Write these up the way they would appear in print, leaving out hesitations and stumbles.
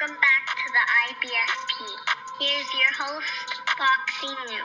Welcome back to the IBFP. Here's your host, Boxing New.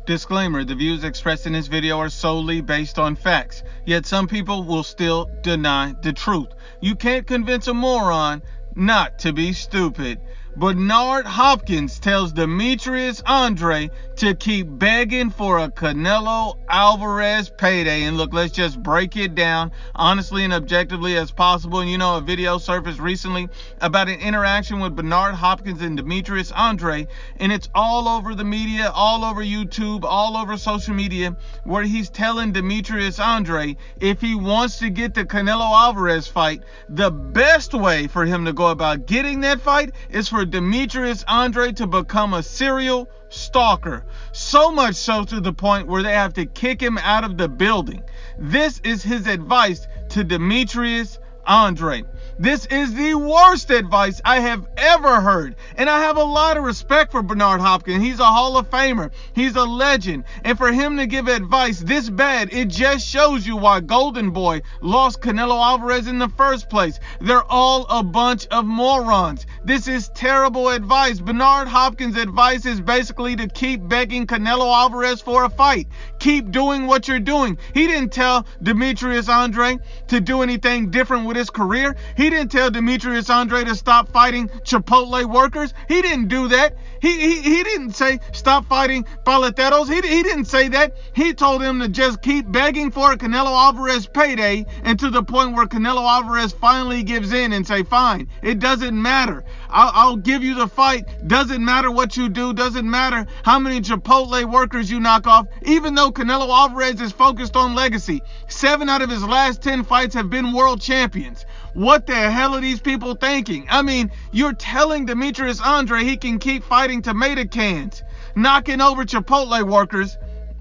Disclaimer, the views expressed in this video are solely based on facts, yet some people will still deny the truth. You can't convince a moron not to be stupid. Bernard Hopkins tells Demetrius Andrade to keep begging for a Canelo Alvarez payday. And look, let's just break it down honestly and objectively as possible. And you know, a video surfaced recently about an interaction with Bernard Hopkins and Demetrius Andrade, and it's all over the media, all over YouTube, all over social media, where he's telling Demetrius Andrade if he wants to get the Canelo Alvarez fight, the best way for him to go about getting that fight is for Demetrius Andrade to become a serial stalker. So much so to the point where they have to kick him out of the building. This is his advice to Demetrius Andrade. This is the worst advice I have ever heard. And I have a lot of respect for Bernard Hopkins. He's a Hall of Famer. He's a legend. And for him to give advice this bad, it just shows you why Golden Boy lost Canelo Alvarez in the first place. They're all a bunch of morons. This is terrible advice. Bernard Hopkins' advice is basically to keep begging Canelo Alvarez for a fight. Keep doing what you're doing. He didn't tell Demetrius Andrade to do anything different with his career. He didn't tell Demetrius Andrade to stop fighting Chipotle workers. He didn't do that. He didn't say stop fighting paleteros. He didn't say that. He told him to just keep begging for a Canelo Alvarez payday, and to the point where Canelo Alvarez finally gives in and say, fine, it doesn't matter. I'll give you the fight. Doesn't matter what you do. Doesn't matter how many Chipotle workers you knock off. Even though Canelo Alvarez is focused on legacy, 7 out of his last 10 fights have been world champions. What the hell are these people thinking? I mean, you're telling Demetrius Andrade he can keep fighting tomato cans, knocking over Chipotle workers,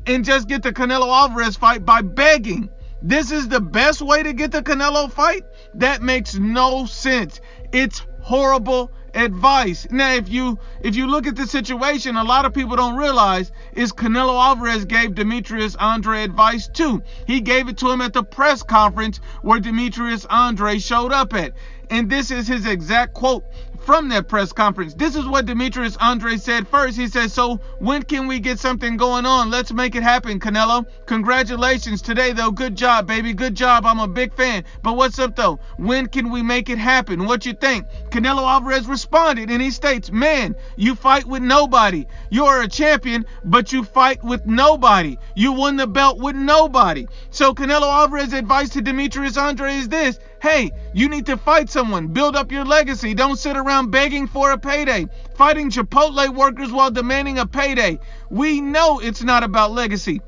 and just get the Canelo Alvarez fight by begging. This is the best way to get the Canelo fight? That makes no sense. It's horrible advice. Now, if you look at the situation, a lot of people don't realize is Canelo Alvarez gave Demetrius Andrade advice too. He gave it to him at the press conference where Demetrius Andrade showed up at. And this is his exact quote from that press conference. This is what Demetrius Andrade said first. He said, so when can we get something going on? Let's make it happen, Canelo. Congratulations today, though. Good job, baby. Good job. I'm a big fan. But what's up, though? When can we make it happen? What you think? Canelo Alvarez responded, and he states, man, you fight with nobody. You're a champion, but you fight with nobody. You won the belt with nobody. So Canelo Alvarez's advice to Demetrius Andrade is this. Hey, you need to fight someone. Build up your legacy. Don't sit around begging for a payday, fighting Chipotle workers while demanding a payday. We know it's not about legacy,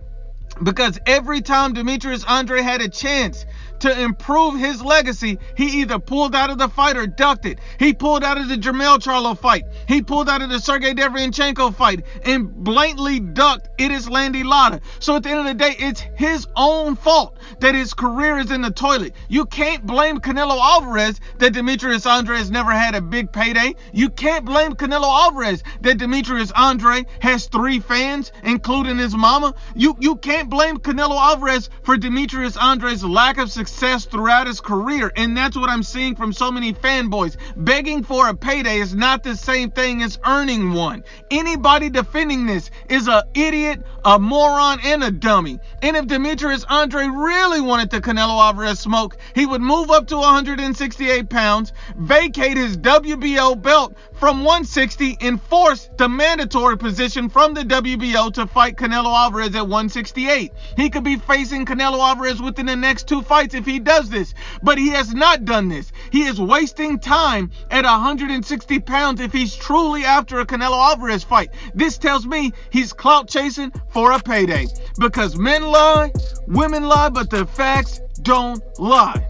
because every time Demetrius Andrade had a chance to improve his legacy, he either pulled out of the fight or ducked it. He pulled out of the Jermell Charlo fight. He pulled out of the Sergey Derevyanchenko fight and blatantly ducked Landy Lara. So at the end of the day, it's his own fault that his career is in the toilet. You can't blame Canelo Alvarez that Demetrius Andrade has never had a big payday. You can't blame Canelo Alvarez that Demetrius Andrade has 3 fans, including his mama. You can't blame Canelo Alvarez for Demetrius Andrade's lack of success throughout his career. And that's what I'm seeing from so many fanboys. Begging for a payday is not the same thing as earning one. Anybody defending this is an idiot, a moron, and a dummy. And if Demetrius Andrade really wanted the Canelo Alvarez smoke, he would move up to 168 pounds, vacate his WBO belt from 160, and force the mandatory position from the WBO to fight Canelo Alvarez at 168. He could be facing Canelo Alvarez within the next 2 fights if he does this, but he has not done this. He is wasting time at 160 pounds if he's truly after a Canelo Alvarez fight. This tells me he's clout chasing for a payday, because men lie, women lie, but the facts don't lie.